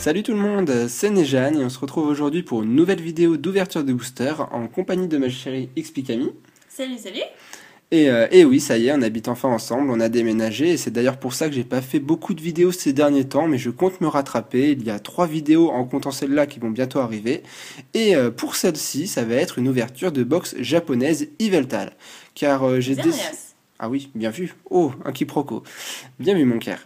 Salut tout le monde, c'est Nejane et on se retrouve aujourd'hui pour une nouvelle vidéo d'ouverture de booster en compagnie de ma chérie XP-Camille. Salut, salut. Et oui, ça y est, on habite enfin ensemble, on a déménagé et c'est d'ailleurs pour ça que j'ai pas fait beaucoup de vidéos ces derniers temps, mais je compte me rattraper. Il y a 3 vidéos en comptant celle-là qui vont bientôt arriver. Et pour celle-ci, ça va être une ouverture de box japonaise Yveltal. Car j'ai décidé... Ah oui, bien vu. Oh, un quiproquo. Bien vu mon cœur.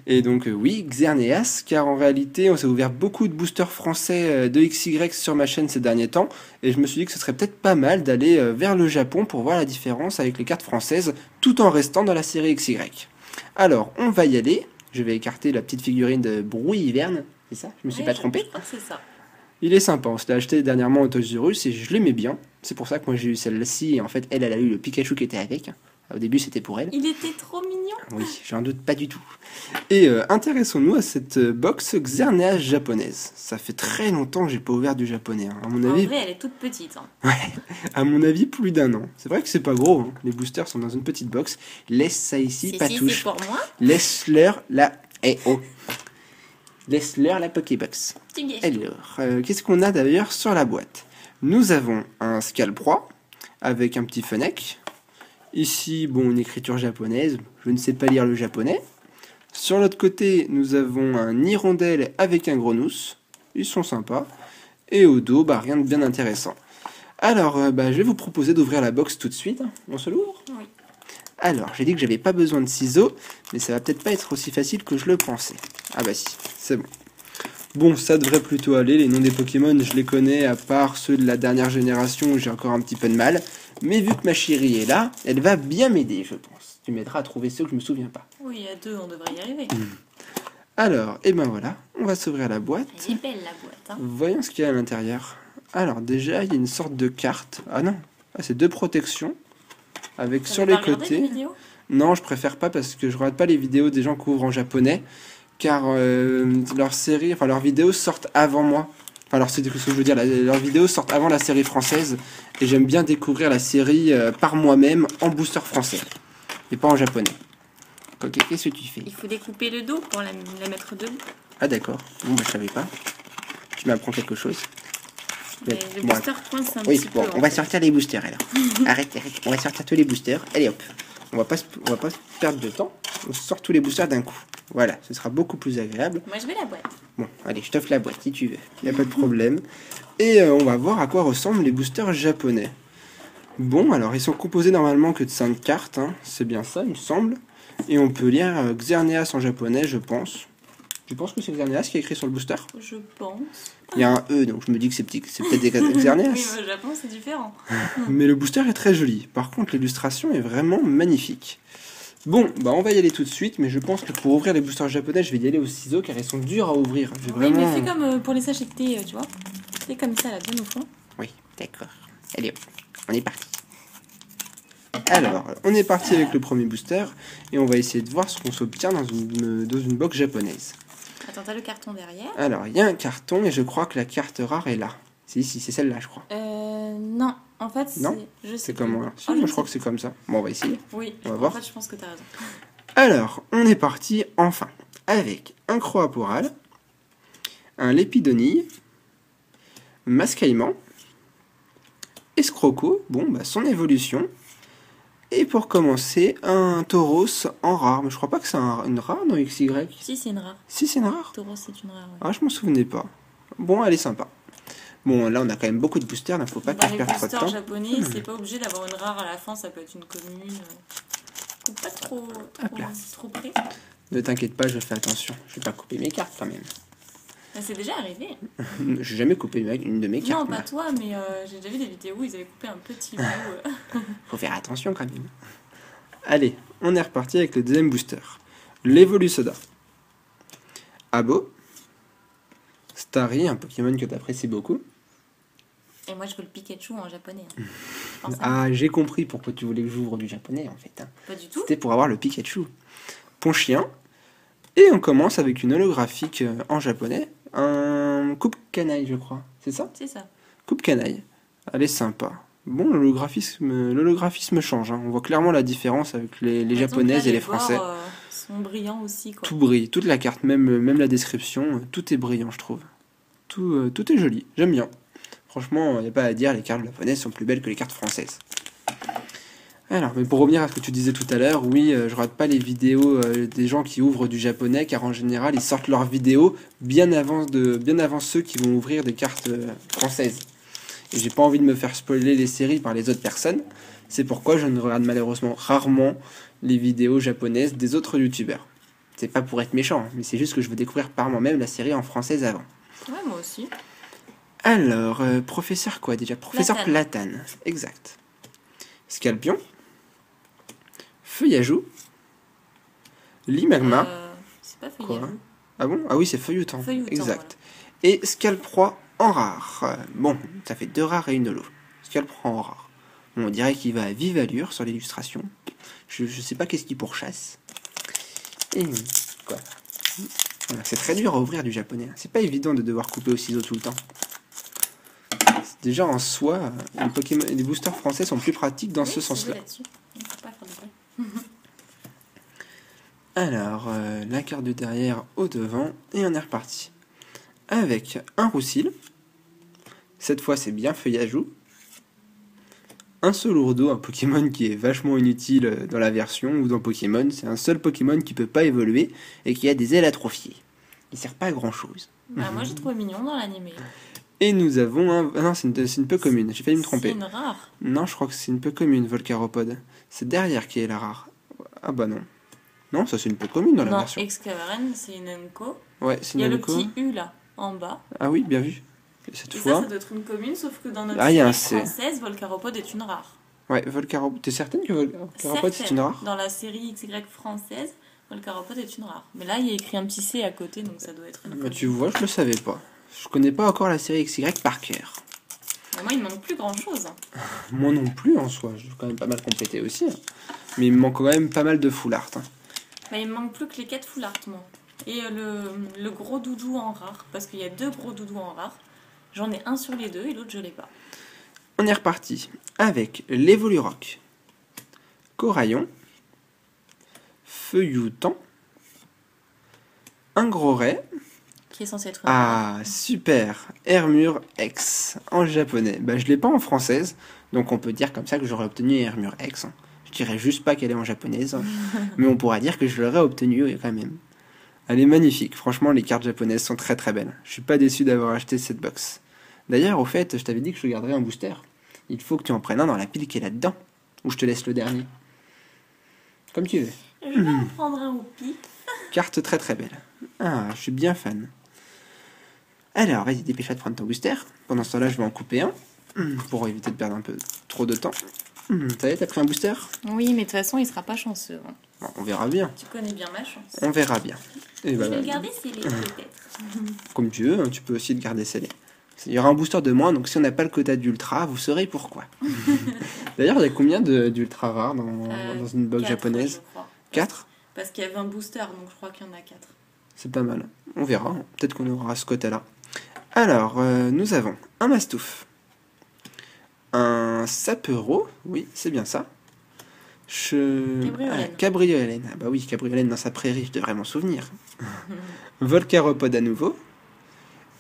Et donc oui, Xerneas, car en réalité on s'est ouvert beaucoup de boosters français de XY sur ma chaîne ces derniers temps, et je me suis dit que ce serait peut-être pas mal d'aller vers le Japon pour voir la différence avec les cartes françaises, tout en restant dans la série XY. Alors, on va y aller. Je vais écarter la petite figurine de Brouille Hiverne, c'est ça? Je me suis pas trompé? Je crois que c'est ça. Il est sympa, on se l'a acheté dernièrement au Toys R Us et je l'aimais bien. C'est pour ça que moi j'ai eu celle-ci, et en fait elle a eu le Pikachu qui était avec. Au début, c'était pour elle. Il était trop mignon. Oui, j'en doute pas du tout. Et intéressons-nous à cette box Xerneas japonaise. Ça fait très longtemps que j'ai pas ouvert du japonais. Hein. À mon avis... En vrai, elle est toute petite. Hein. Ouais, à mon avis, plus d'1 an. C'est vrai que c'est pas gros. Hein. Les boosters sont dans une petite box. Laisse ça ici, pas touche. C'est pour moi. Laisse-leur la... Eh oh. Laisse-leur la Pokébox. Alors, qu'est-ce qu'on a d'ailleurs sur la boîte? Nous avons un Scalproie avec un petit Fennec. Ici, bon, une écriture japonaise, je ne sais pas lire le japonais. Sur l'autre côté, nous avons un hirondelle avec un grenousse. Ils sont sympas. Et au dos, rien de bien intéressant. Alors, je vais vous proposer d'ouvrir la box tout de suite. On se l'ouvre? Oui. Alors, j'ai dit que j'avais pas besoin de ciseaux, mais ça va peut-être pas être aussi facile que je le pensais. Ah bah si, c'est bon. Bon, ça devrait plutôt aller, les noms des Pokémon, je les connais, à part ceux de la dernière génération où j'ai encore un petit peu de mal. Mais vu que ma chérie est là, elle va bien m'aider, je pense. Tu m'aideras à trouver ceux que je me souviens pas. Oui, à 2, on devrait y arriver. Alors, et ben voilà, on va s'ouvrir la boîte. Elle est belle, la boîte. Hein. Voyons ce qu'il y a à l'intérieur. Alors, déjà, il y a une sorte de carte. Ah non, c'est 2 protections. Avec sur les côtés... Non, je préfère pas parce que je regarde pas les vidéos des gens qui ouvrent en japonais. Car leurs vidéos sortent avant moi. Enfin, alors c'est ce que je veux dire, leurs vidéos sortent avant la série française. Et j'aime bien découvrir la série par moi-même en booster français. Et pas en japonais. Ok, qu'est-ce que tu fais? Il faut découper le dos pour la mettre debout. Ah d'accord, bon je savais pas. Tu m'apprends quelque chose. Mais le booster coince un petit peu. Oui, bon, on va sortir les boosters alors. arrête, on va sortir tous les boosters. Allez hop, on va pas perdre de temps. On sort tous les boosters d'un coup. Voilà, ce sera beaucoup plus agréable. Moi, je veux la boîte. Bon, allez, je t'offre la boîte si tu veux. Il n'y a pas de problème. Et on va voir à quoi ressemblent les boosters japonais. Bon, alors, ils sont composés normalement que de 5 cartes. Hein. C'est bien ça, il me semble. Et on peut lire Xerneas en japonais, je pense. Tu penses que c'est Xerneas qui est écrit sur le booster? Je pense. Il y a un E, donc je me dis que c'est peut-être des Xerneas. Oui, mais au Japon, c'est différent. Mais le booster est très joli. Par contre, l'illustration est vraiment magnifique. Bon, on va y aller tout de suite, mais je pense que pour ouvrir les boosters japonais, je vais y aller au ciseau car ils sont durs à ouvrir. Oui, mais fais comme pour les sachets que t'es, tu vois. Fais comme ça, là, bien au fond. Oui, d'accord. Allez, on est parti. Alors, on est parti avec le premier booster et on va essayer de voir ce qu'on s'obtient dans une box japonaise. Attends, t'as le carton derrière. Alors, il y a un carton et je crois que la carte rare est là. Si, c'est celle-là, je crois. Non. En fait, c'est comment là? Si, moi je crois que c'est comme ça. Bon, on va essayer. Oui, on va voir. En fait, je pense que t'as raison. Alors, on est parti enfin avec un Croaporal, un Lépidonille, Mascaïman, Escroco, son évolution, et pour commencer, un Tauros en rare. Mais je crois pas que c'est une rare dans XY. Si, c'est une rare. Si, c'est une rare. Tauros, c'est une rare, ouais. Ah, je m'en souvenais pas. Bon, elle est sympa. Bon, là, on a quand même beaucoup de boosters, donc faut pas perdre trop de temps. Les boosters japonais, c'est pas obligé d'avoir une rare à la fin, ça peut être une commune. Coupe pas trop près. Ne t'inquiète pas, je fais attention. Je vais pas couper mes cartes quand même. C'est déjà arrivé. J'ai jamais coupé une de mes cartes. Non, pas toi, mais j'ai déjà vu des vidéos où ils avaient coupé un petit bout. Faut faire attention quand même. Allez, on est reparti avec le deuxième booster. L'Evolusoda. Abo. Starry, un Pokémon que tu apprécies beaucoup. Et moi, je veux le Pikachu en japonais. Ah, j'ai compris pourquoi tu voulais que j'ouvre du japonais, en fait. Pas du tout. C'était pour avoir le Pikachu. Ponchien. Et on commence avec une holographique en japonais. Un coupe canaille, je crois. C'est ça? C'est ça. Coupe canaille. Elle est sympa. Bon, l'holographisme change, hein. On voit clairement la différence avec les japonaises et les français. Bords, sont brillants aussi, quoi. Tout brille, toute la carte, même la description, tout est brillant, je trouve. Tout est joli, j'aime bien. Franchement, il n'y a pas à dire, les cartes japonaises sont plus belles que les cartes françaises. Alors, mais pour revenir à ce que tu disais tout à l'heure, oui, je rate pas les vidéos des gens qui ouvrent du japonais, car en général, ils sortent leurs vidéos bien avant ceux qui vont ouvrir des cartes françaises. Et j'ai pas envie de me faire spoiler les séries par les autres personnes. C'est pourquoi je ne regarde malheureusement rarement les vidéos japonaises des autres youtubeurs. C'est pas pour être méchant, mais c'est juste que je veux découvrir par moi-même la série en française avant. Ouais, moi aussi. Alors, professeur quoi déjà? Professeur Platane, exact. Scalpion, Feuillajou, Limagma. C'est pas Feuillajou. Ah bon? Ah oui, c'est Feuilleton. Voilà. Exact. Et Scalproie en rare. Bon, ça fait 2 rares et une holo. Scalproie en rare. Bon, on dirait qu'il va à vive allure sur l'illustration. Je sais pas qu'est-ce qu'il pourchasse. Et quoi? Voilà, c'est très dur à ouvrir du japonais. C'est pas évident de devoir couper au ciseau tout le temps. Déjà en soi, les boosters français sont plus pratiques dans ce sens-là. Alors, la carte de derrière au devant, et on est reparti. Avec un Roussil. Cette fois, c'est bien Feuillajou. Un Solourdo, un Pokémon qui est vachement inutile dans la version, ou dans Pokémon. C'est un seul Pokémon qui peut pas évoluer et qui a des ailes atrophiées. Il sert pas à grand chose. Bah, moi, j'ai trouvé mignon dans l'animé. Et nous avons un... Ah non, c'est une peu commune. J'ai failli me tromper. C'est une rare. Non, je crois que c'est une peu commune, Volcaropode. C'est derrière qui est la rare. Ah bah non. Non, ça c'est une peu commune dans la version. Non, Excavaren, c'est une Enco. Ouais, c'est une Enco. Il y a le petit U là, en bas. Ah oui, bien vu. Et cette fois... ça doit être une commune, sauf que dans notre série française, Volcaropode est une rare. Ouais, Volcaropode. T'es certaine que Volcaropode c'est une rare? Dans la série XY française, Volcaropode est une rare. Mais là, il y a écrit un petit C à côté, donc ça doit être une commune. Bah, tu vois, je le savais pas. Je connais pas encore la série XY par cœur. Mais moi, il me manque plus grand chose. Moi non plus en soi, je dois quand même pas mal compléter aussi. Hein. Mais il me manque quand même pas mal de full art. Hein. Bah, il me manque plus que les 4 full art, moi. Et le gros doudou en rare, parce qu'il y a 2 gros doudous en rare. J'en ai un sur les 2 et l'autre, je l'ai pas. On est reparti avec l'Evolurock, Coraillon, Feuillouton, un gros ray. Qui est censé être super, Hermure X en japonais. Bah, je l'ai pas en française, donc on peut dire comme ça que j'aurais obtenu Hermure X. Hein. Je dirais juste pas qu'elle est en japonaise, hein. Mais on pourra dire que je l'aurais obtenue quand même. Elle est magnifique, franchement les cartes japonaises sont très très belles. Je suis pas déçu d'avoir acheté cette box. D'ailleurs, au fait, je t'avais dit que je garderais un booster. Il faut que tu en prennes un dans la pile qui est là-dedans, ou je te laisse le dernier. Comme tu veux. Je vais en prendre un au pif. Carte très très belle. Ah, je suis bien fan. Alors, vas-y, dépêche-toi de prendre ton booster. Pendant ce temps-là, je vais en couper un. Pour éviter de perdre un peu trop de temps. Ça y est, t'as pris un booster? Oui, mais de toute façon, il sera pas chanceux. Hein. Bon, on verra bien. Tu connais bien ma chance. On verra bien. Et je vais le garder scellé, peut-être. Comme tu veux, hein, tu peux aussi le garder scellé. Il y aura un booster de moins, donc si on n'a pas le quota d'ultra, vous saurez pourquoi. D'ailleurs, il y a combien d'ultra rares dans une box 4, japonaise? 4? Parce qu'il y avait un booster, donc je crois qu'il y en a 4. C'est pas mal. On verra. Peut-être qu'on aura ce quota-là. Alors, nous avons un Mastouf, un Sapero, oui, c'est bien ça. Cabriolène. Ah bah oui, Cabriolène dans sa prairie, je devrais m'en souvenir. Volcaropode à nouveau.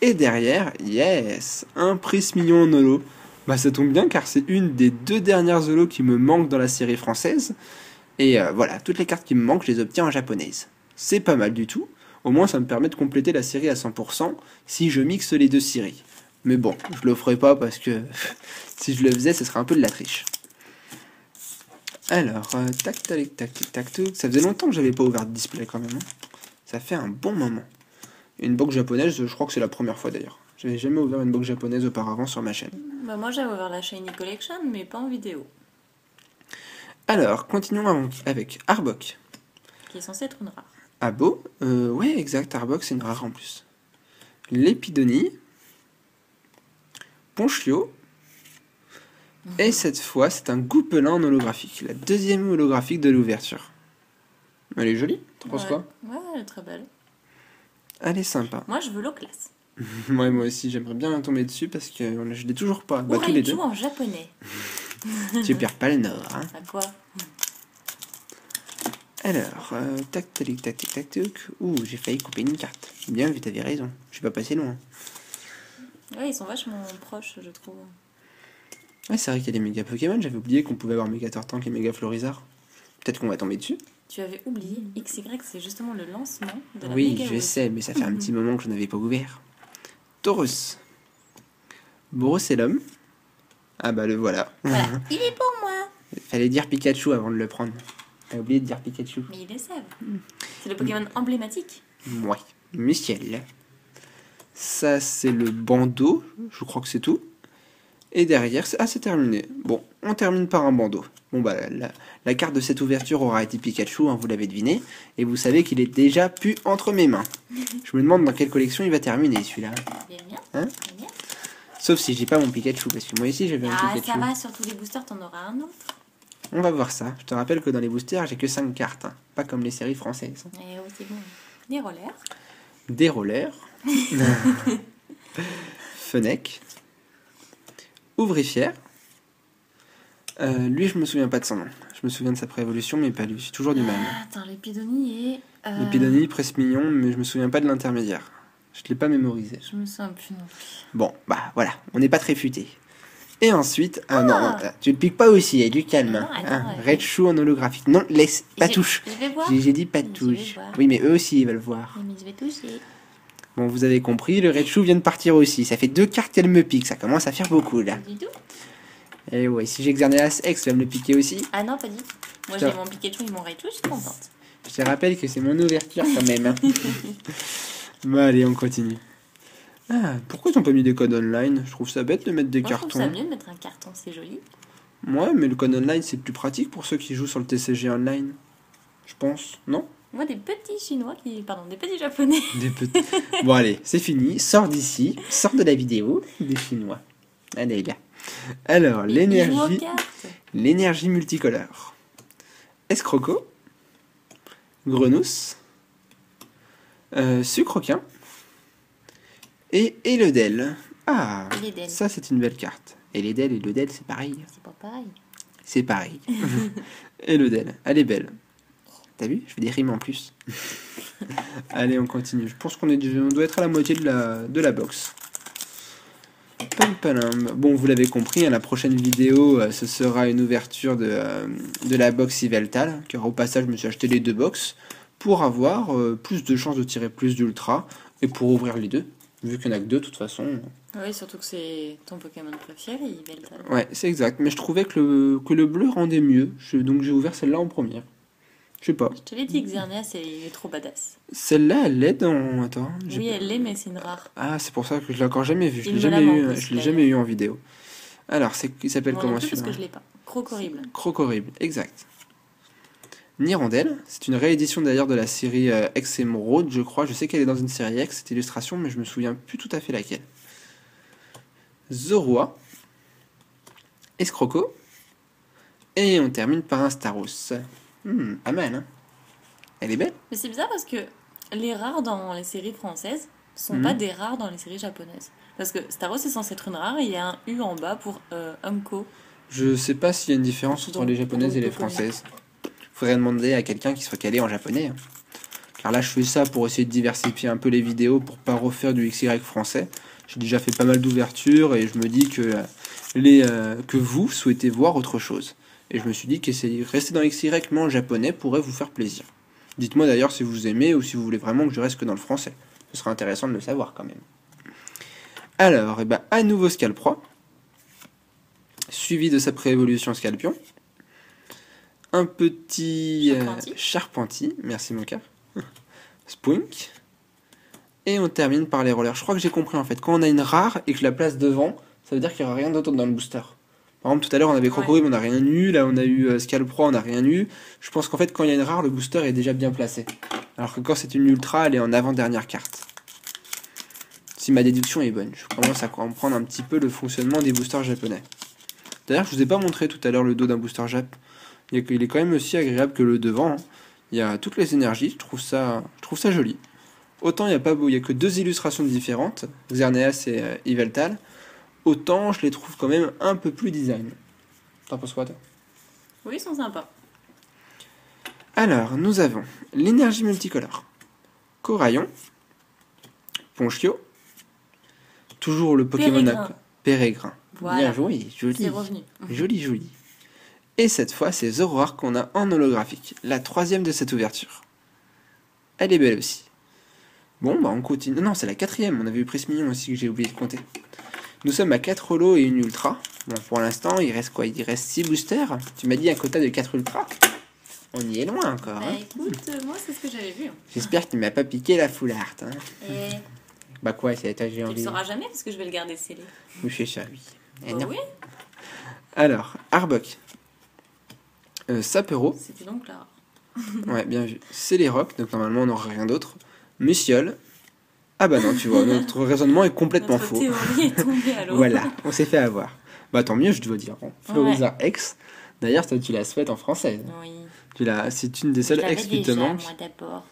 Et derrière, yes, un Prismillon en holo. Bah ça tombe bien car c'est une des 2 dernières holos qui me manquent dans la série française. Et voilà, toutes les cartes qui me manquent, je les obtiens en japonaise. C'est pas mal du tout. Au moins, ça me permet de compléter la série à 100% si je mixe les 2 séries. Mais bon, je le ferai pas parce que si je le faisais, ce serait un peu de la triche. Alors, tac, tac, tac, tac, tac, tac. Ça faisait longtemps que j'avais pas ouvert de display quand même. Hein. Ça fait un bon moment. Une box japonaise, je crois que c'est la première fois d'ailleurs. J'avais jamais ouvert une box japonaise auparavant sur ma chaîne. Bah moi, j'avais ouvert la Shiny Collection, mais pas en vidéo. Alors, continuons avec Arbok. Qui est censé être une rare. Abo, ouais, exact, Arbok, c'est une rare en plus. Lépidonie, Ponchio, et cette fois, c'est un Goupelin en holographique, la 2e holographique de l'ouverture. Elle est jolie, t'en penses quoi? Ouais, elle est très belle. Elle est sympa. Moi, je veux l'eau classe. Ouais, moi aussi, j'aimerais bien tomber dessus parce que je l'ai toujours pas. Bah, tous les deux. Raichu en japonais. Tu perds pas le nord, hein. À quoi? Alors, tac, tac, tac, tac, tac, tac. Ouh, j'ai failli couper une carte. Bien vu, t'avais raison. Je suis pas passé loin. Ouais, ils sont vachement proches, je trouve. Ouais, c'est vrai qu'il y a des méga Pokémon. J'avais oublié qu'on pouvait avoir méga Tortank et méga Florizard. Peut-être qu'on va tomber dessus. Tu avais oublié, XY, c'est justement le lancement de la Oui, Mega je Evolution. sais, mais ça fait un petit moment que je n'avais pas ouvert. Taurus. Brocellum. Ah bah le voilà. Voilà, il est pour moi. Fallait dire Pikachu avant de le prendre. T'as oublié de dire Pikachu. Mais il est savent. C'est le Pokémon emblématique. Ouais. Michel. Ça, c'est le bandeau. Je crois que c'est tout. Et derrière, c'est terminé. Bon, on termine par un bandeau. Bon, bah, la carte de cette ouverture aura été Pikachu, hein, vous l'avez deviné. Et vous savez qu'il est déjà pu entre mes mains. Je me demande dans quelle collection il va terminer, celui-là. Bien, bien. Hein? Bien, bien. Sauf si j'ai pas mon Pikachu, parce que moi aussi j'avais un Ah, Pikachu. ça va, sur tous les boosters, t'en auras un autre. On va voir ça. Je te rappelle que dans les boosters, j'ai que 5 cartes. Hein. Pas comme les séries françaises. Eh oui, c'est bon. Des rollers. Des rollers. Fennec. Ouvrifière. Lui, je me souviens pas de son nom. Je me souviens de sa préévolution, mais pas lui. J'ai toujours du mal. Ah, attends, l'épidonie et... L'épidonie, presque mignon, mais je me souviens pas de l'intermédiaire. Je l'ai pas mémorisé. Je me souviens plus non plus. Bon, bah voilà, on n'est pas très futé. Et ensuite, non, tu le piques pas aussi, du calme. Non, attends, Raichu en holographique. Non, laisse, pas touche. Je vais voir. J'ai dit pas Je vais touche. voir. Oui, mais eux aussi, ils veulent voir. Oui, mais je vais toucher. Bon, vous avez compris, le Raichu vient de partir aussi. Ça fait 2 cartes qu'elle me pique, ça commence à faire beaucoup là. Pas du tout. Et ouais, si j'ai Xerneas X, tu vas me le piquer aussi. Ah non, pas du tout. Moi, Putain. j'ai mon Pikachu et mon Raichu, je suis contente. Je te rappelle que c'est mon ouverture quand même. Hein. Bon, allez, on continue. Ah, pourquoi ils ont pas mis des codes online? Je trouve ça bête de mettre des Moi, je trouve ça cartons. mieux de mettre un carton, c'est joli. Ouais, mais le code online, c'est plus pratique pour ceux qui jouent sur le TCG online. Je pense, non? Moi, des petits chinois qui... Pardon, des petits japonais. Des petits. Bon, allez, c'est fini. Sors d'ici. Sors de la vidéo. Des Chinois. Allez, là. Alors, Ils jouent aux l'énergie. cartes. L'énergie multicolore. Escroco. Grenousse. Sucroquin. Et Eledel. Ah, Eledel. ça c'est une belle carte. Eledel et Eledel, c'est pareil. C'est pas pareil. C'est pareil. Eledel, elle est belle. T'as vu? Je fais des rimes en plus. Allez, on continue. Je pense on doit être à la moitié de la box. Pam, palam. Bon, vous l'avez compris, hein, la prochaine vidéo, ce sera une ouverture de la box Yveltal. Car au passage, je me suis acheté les 2 box pour avoir plus de chances de tirer plus d'ultra et pour ouvrir les 2. Vu qu'il n'y en a que 2 de toute façon. Oui, surtout que c'est ton Pokémon préféré, Yveltal. Ouais, c'est exact. Mais je trouvais que le bleu rendait mieux. Donc j'ai ouvert celle-là en première. Je sais pas. Je te l'ai dit, Xerneas, il est trop badass. Celle-là, elle l'est dans... Attends. Oui, elle l'est, mais c'est une rare. Ah, c'est pour ça que je l'ai encore jamais vu. Je Il l'ai me l'a jamais mis en eu, plus, je l'ai d'ailleurs. jamais eu en vidéo. Alors, il s'appelle Moi comment non plus, parce celui-là? que je l'ai pas. Croc-horrible. Croc-horrible, exact. Nirondelle, c'est une réédition d'ailleurs de la série X Emerald, je crois. Je sais qu'elle est dans une série X, cette illustration, mais je me souviens plus tout à fait laquelle. Zorua, Escroco, et on termine par un Staros. Pas mal, hein? Elle est belle? Mais c'est bizarre parce que les rares dans les séries françaises sont pas des rares dans les séries japonaises. Parce que Staros est censé être une rare et il y a un U en bas pour Humco. Je sais pas s'il y a une différence entre Donc, les japonaises et les donc, françaises. Faudrait demander à quelqu'un qui soit calé en japonais. Hein. Car là, je fais ça pour essayer de diversifier un peu les vidéos pour pas refaire du XY français. J'ai déjà fait pas mal d'ouvertures et je me dis que, que vous souhaitez voir autre chose. Et je me suis dit qu'essayer de rester dans XY mais en japonais pourrait vous faire plaisir. Dites-moi d'ailleurs si vous aimez ou si vous voulez vraiment que je reste que dans le français. Ce serait intéressant de le savoir quand même. Alors, à nouveau Scalproie. Suivi de sa préévolution Scalpion. Un petit Charpentier, merci mon cœur. Spoink. Et on termine par les rollers. Je crois que j'ai compris en fait. Quand on a une rare et que je la place devant, ça veut dire qu'il n'y aura rien d'autre dans le booster. Par exemple, tout à l'heure on avait Crocodile, on n'a rien eu. Là on a eu Scalproie, on n'a rien eu. Je pense qu'en fait, quand il y a une rare, le booster est déjà bien placé. Alors que quand c'est une ultra, elle est en avant-dernière carte. Si ma déduction est bonne, je commence à comprendre un petit peu le fonctionnement des boosters japonais. D'ailleurs, je vous ai pas montré tout à l'heure le dos d'un booster Jap. Il est quand même aussi agréable que le devant. Hein. Il y a toutes les énergies, je trouve ça joli. Autant il y a que deux illustrations différentes, Xerneas et Yveltal, autant je les trouve quand même un peu plus design. T'en penses quoi, toi? Oui, ils sont sympas. Alors, nous avons l'énergie multicolore, Coraillon, Ponchio, toujours le Pokémon Pérégrin. Pérégrin. Voilà. Bien joué, joli. C'est revenu. Joli, joli. Et cette fois, c'est Zoroark qu'on a en holographique, la troisième de cette ouverture. Elle est belle aussi. Bon, bah on continue. Non, c'est la quatrième, on avait eu Prise Mignon aussi que j'ai oublié de compter. Nous sommes à 4 holos et une ultra. Bon, pour l'instant, il reste quoi? Il reste 6 boosters. Tu m'as dit un quota de 4 ultras. On y est loin encore. Bah Hein. écoute, moi c'est ce que j'avais vu. J'espère qu'il m'a pas piqué la full art. Hein. Et Bah quoi, c'est j'ai tu le envie. sauras jamais parce que je vais le garder scellé. Oui, c'est ça, oui. Eh Bah non. oui, Alors, Arbok. Sapero. c'était donc là. Ouais, bien vu. Céléroc, donc normalement on n'aura rien d'autre. Musiole. Ah bah non, tu vois, notre raisonnement est complètement Notre faux. théorie est tombée à l'eau. Voilà, on s'est fait avoir. Bah tant mieux, je dois dire. Hein. Florizard X. D'ailleurs, toi, tu l'as souhaité en française. Oui. C'est une des seules X qui te manque. moi d'abord.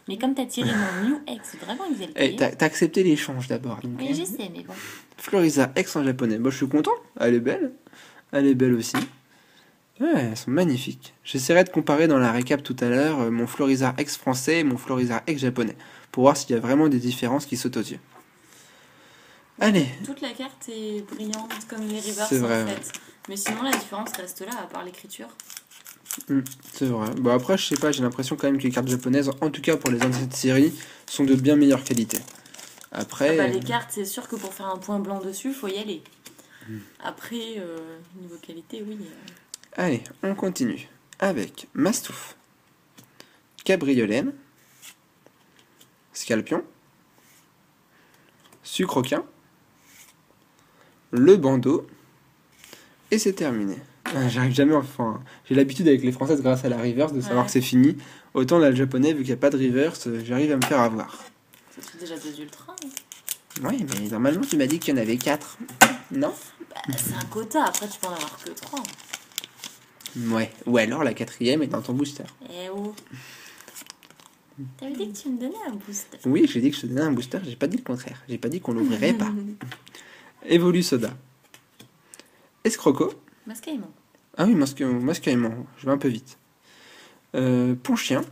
Mais comme t'as tiré mon New X, vraiment exalté. Eh, t'as accepté l'échange d'abord. donc, Oui, hein. je sais, mais bon. Florizard X en japonais. Bah, je suis content. Elle est belle. Elle est belle aussi. Ouais, elles sont magnifiques. J'essaierai de comparer dans la récap tout à l'heure mon Florizard X français et mon Florizard X japonais. Pour voir s'il y a vraiment des différences qui sautent aux yeux. Allez. Toute la carte est brillante comme les reverse C'est vrai, en fait. Mais sinon, la différence reste là, à part l'écriture. C'est vrai. Bon, après, je sais pas, j'ai l'impression quand même que les cartes japonaises, en tout cas pour les anciennes séries, sont de bien meilleure qualité. Après. Ah bah, les cartes, c'est sûr que pour faire un point blanc dessus, il faut y aller. Après, niveau qualité, oui. Allez, on continue avec Mastouf, Cabriolène, Scalpion, Sucroquin, le bandeau, et c'est terminé. J'arrive jamais, enfin, j'ai l'habitude avec les françaises grâce à la reverse de savoir Ouais. que c'est fini. Autant là, le japonais, vu qu'il n'y a pas de reverse, j'arrive à me faire avoir. Ça fait déjà 2 ultras. Hein. Oui, mais normalement, tu m'as dit qu'il y en avait 4. Non? Bah, c'est un quota, après tu peux en avoir que 3. Ouais. Ou alors la quatrième est dans ton booster. Eh oh. T'avais dit que tu me donnais un boost. Oui, j'ai dit que je te donnais un booster, j'ai pas dit le contraire. J'ai pas dit qu'on l'ouvrirait pas. Évolu Soda. Escroco. Mascaïmon. Ah oui, Mascaïmon, je vais un peu vite. Ponchien.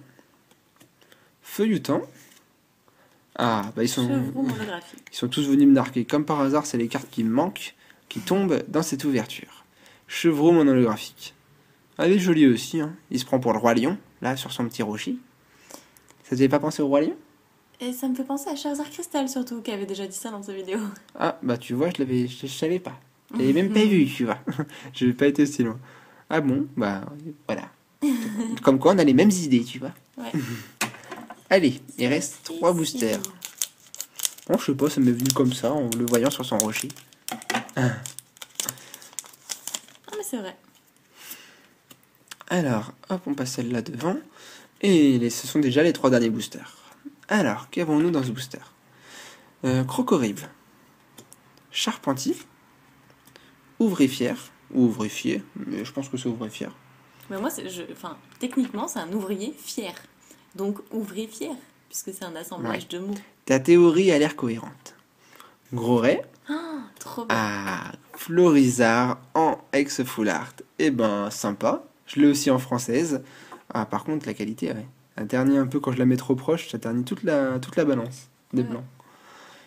Feuilleton. Ah, bah ils sont tous venus me narquer. Comme par hasard, c'est les cartes qui me manquent, qui tombent dans cette ouverture. Chevreau mon holographique. Elle est jolie aussi, hein. Il se prend pour le roi lion, là, sur son petit rocher. Ça te fait pas penser au roi lion? Et ça me fait penser à Charizard Crystal surtout, qui avait déjà dit ça dans sa vidéo. Ah, bah tu vois, je savais pas. Je l'avais même pas vu, tu vois. Je n'ai pas été si loin. Ah bon, bah voilà. Comme quoi, on a les mêmes idées, tu vois. Ouais. Allez, il reste 3 boosters. Bon, je sais pas, ça m'est venu comme ça, en le voyant sur son rocher. Ah mais c'est vrai. Alors, hop, on passe celle-là devant. Et ce sont déjà les 3 derniers boosters. Alors, qu'avons-nous dans ce booster? Crocorible. Charpentier. Ouvrifière. Ou ouvrifier, mais je pense que c'est ouvrifière. Mais moi, techniquement, c'est un ouvrier fier. Donc, ouvrier fier, puisque c'est un assemblage de mots. Ta théorie a l'air cohérente. Groret. Ah, trop bien. Ah, Florizard en ex full art. Eh ben, sympa. Je l'ai aussi en française. Ah, par contre, la qualité, ouais. Elle ternit un peu quand je la mets trop proche, ça ternit toute la balance des blancs.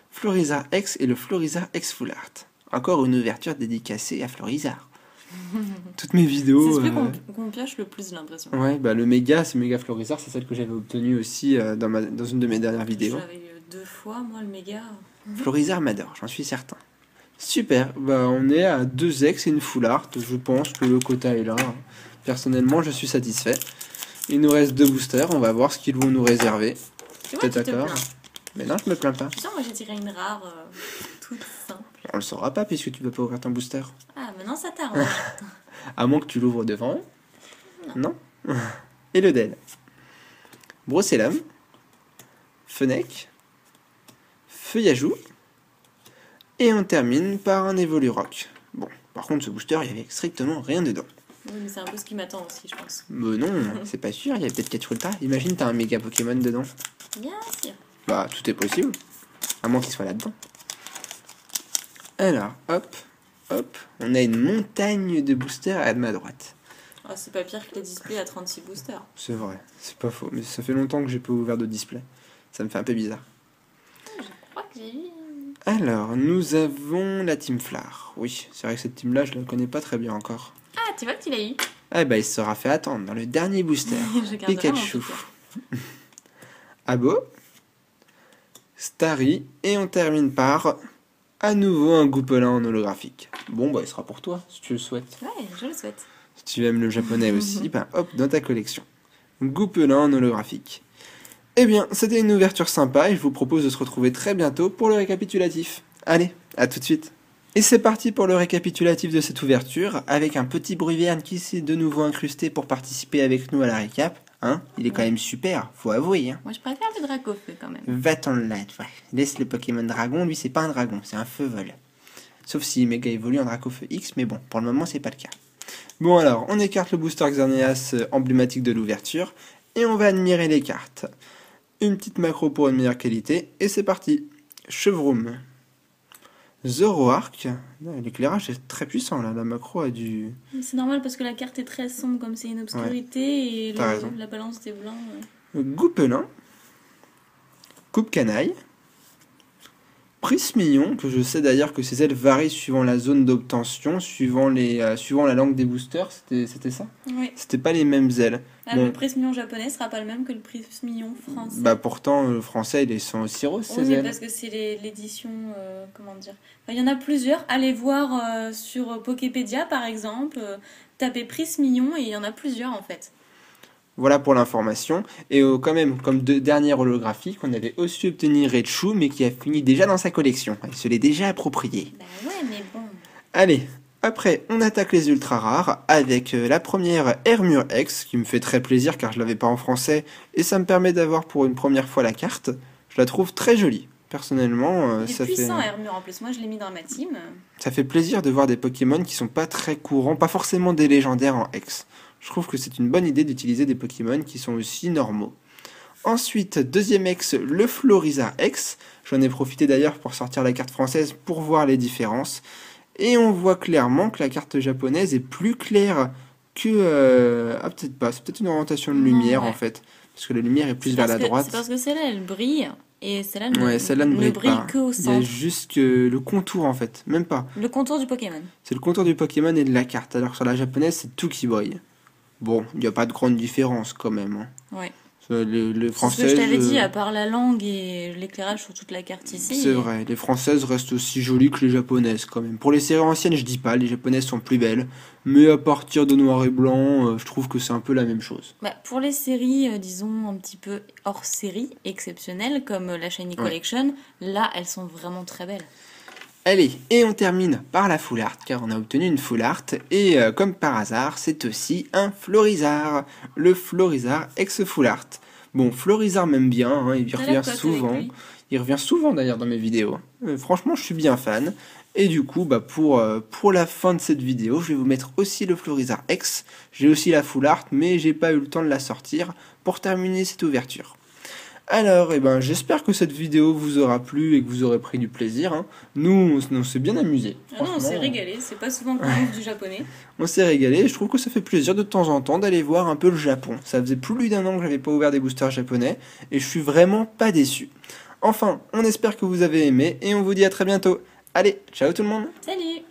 Florizard X et le Florizard X full art. Encore une ouverture dédicacée à Florizard. Toutes mes vidéos. C'est celui qu'on pioche le plus, j'ai l'impression. Ouais, bah le méga, c'est méga Florizard, c'est celle que j'avais obtenue aussi dans une de mes dernières vidéos. Je l'avais eu 2 fois, moi, le méga. Florizard m'adore, j'en suis certain. Super, bah on est à 2 ex et une full art. Je pense que le quota est là. Personnellement, je suis satisfait. Il nous reste 2 boosters, on va voir ce qu'ils vont nous réserver. Tu vois, T'es tu te d'accord? plains. Mais non, je me plains pas. Tu sais, moi, j'ai tiré une rare toute simple. On le saura pas puisque tu vas pas ouvrir ton booster. Ah, maintenant, ça t'arrange. À moins que tu l'ouvres devant eux. Non. Et le Del. Brocélam. Fennec. Feuillajou. Et on termine par un Evolurock. Bon, par contre, ce booster, il y avait strictement rien dedans. Oui, mais c'est un peu ce qui m'attend aussi, je pense. Mais non, c'est pas sûr, il y a peut-être 4 ultras. Imagine, t'as un méga Pokémon dedans. Bien sûr. Bah, tout est possible. À moins qu'il soit là-dedans. Alors, hop, hop. On a une montagne de boosters à ma droite. Oh, c'est pas pire que les displays à 36 boosters. C'est vrai, c'est pas faux. Mais ça fait longtemps que j'ai pas ouvert de display. Ça me fait un peu bizarre. Je crois que j'ai eu... Alors, nous avons la Team Flar. Oui, c'est vrai que cette team-là, je la connais pas très bien encore. Ah, tu vois que tu l'as eu. Ah bah, il se sera fait attendre dans le dernier booster. Je garde Pikachu. vraiment Abo. Starry. Et on termine par, à nouveau, un Goupelin en holographique. Bon, bah, il sera pour toi, si tu le souhaites. Ouais, je le souhaite. Si tu aimes le japonais aussi, ben hop, dans ta collection. Goupelin en holographique. Eh bien, c'était une ouverture sympa et je vous propose de se retrouver très bientôt pour le récapitulatif. Allez, à tout de suite. Et c'est parti pour le récapitulatif de cette ouverture, avec un petit Bruyverne qui s'est de nouveau incrusté pour participer avec nous à la récap. Hein, il est quand même super, faut avouer. Hein. Moi, je préfère le Dracofeu quand même. Va-t'en là, ouais. Laisse le Pokémon Dragon, lui c'est pas un dragon, c'est un feu vol. Sauf si méga évolue en Dracofeu X, mais bon, pour le moment c'est pas le cas. Bon alors, on écarte le booster Xerneas emblématique de l'ouverture, et on va admirer les cartes. Une petite macro pour une meilleure qualité, et c'est parti. Chevroom. Zoroark. L'éclairage est très puissant là, la macro a du... C'est normal parce que la carte est très sombre comme c'est une obscurité et la balance des blancs. Goupelin. Coupe canaille. Prismillon, que je sais d'ailleurs que ses ailes varient suivant la zone d'obtention, suivant la langue des boosters, c'était ça? Oui. C'était pas les mêmes ailes. Bon. Le Prismillon japonais sera pas le même que le Prismillon français. Bah pourtant, le français, ils sont aussi roses, ces oui, ailes. parce que c'est l'édition, comment dire... Enfin, il y en a plusieurs. Allez voir sur Poképédia, par exemple. Tapez Prismillon et il y en a plusieurs, en fait. Voilà pour l'information. Et quand même, comme dernière holographique, on avait aussi obtenu Raichu, mais qui a fini déjà dans sa collection. Il se l'est déjà approprié. Bah ouais, mais bon. Allez, après, on attaque les ultra rares avec la première Hermure X, qui me fait très plaisir car je l'avais pas en français, et ça me permet d'avoir pour une première fois la carte. Je la trouve très jolie. Personnellement, ça fait... puissant Hermure en plus, moi je l'ai mis dans ma team. Ça fait plaisir de voir des Pokémon qui sont pas très courants, pas forcément des légendaires en X. Je trouve que c'est une bonne idée d'utiliser des Pokémon qui sont aussi normaux. Ensuite, deuxième X, le Florizard X. J'en ai profité d'ailleurs pour sortir la carte française pour voir les différences. Et on voit clairement que la carte japonaise est plus claire que... Ah, peut-être pas, c'est peut-être une orientation de lumière en fait. Parce que la lumière est plus vers la droite. C'est parce que celle-là, elle brille. Et celle-là ne brille pas. Que au centre. Il y a juste que le contour en fait, même pas. Le contour du Pokémon. C'est le contour du Pokémon et de la carte. Alors que sur la japonaise, c'est tout qui brille. Bon, il n'y a pas de grande différence quand même. Hein. Ouais. Les françaises... C'est ce que je t'avais dit, à part la langue et l'éclairage sur toute la carte ici. C'est vrai, les françaises restent aussi jolies que les japonaises quand même. Pour les séries anciennes, je dis pas, les japonaises sont plus belles. Mais à partir de noir et blanc, je trouve que c'est un peu la même chose. Bah, pour les séries, disons, un petit peu hors série, exceptionnelles, comme la Shiny Collection, là, elles sont vraiment très belles. Allez, et on termine par la full art, car on a obtenu une full art, et comme par hasard, c'est aussi un Florizard, le Florizard ex full art. Bon, Florizard m'aime bien, hein, il revient souvent, il revient souvent d'ailleurs dans mes vidéos. Franchement, je suis bien fan, et du coup, bah, pour la fin de cette vidéo, je vais vous mettre aussi le Florizard X, j'ai aussi la full art, mais j'ai pas eu le temps de la sortir pour terminer cette ouverture. Alors, j'espère que cette vidéo vous aura plu et que vous aurez pris du plaisir. Hein. Nous, on s'est bien amusé. Ah non, on s'est régalé. C'est pas souvent qu'on ouvre du japonais. On s'est régalé. Je trouve que ça fait plaisir de temps en temps d'aller voir un peu le Japon. Ça faisait plus d'1 an que j'avais pas ouvert des boosters japonais et je suis vraiment pas déçu. Enfin, on espère que vous avez aimé et on vous dit à très bientôt. Allez, ciao tout le monde. Salut.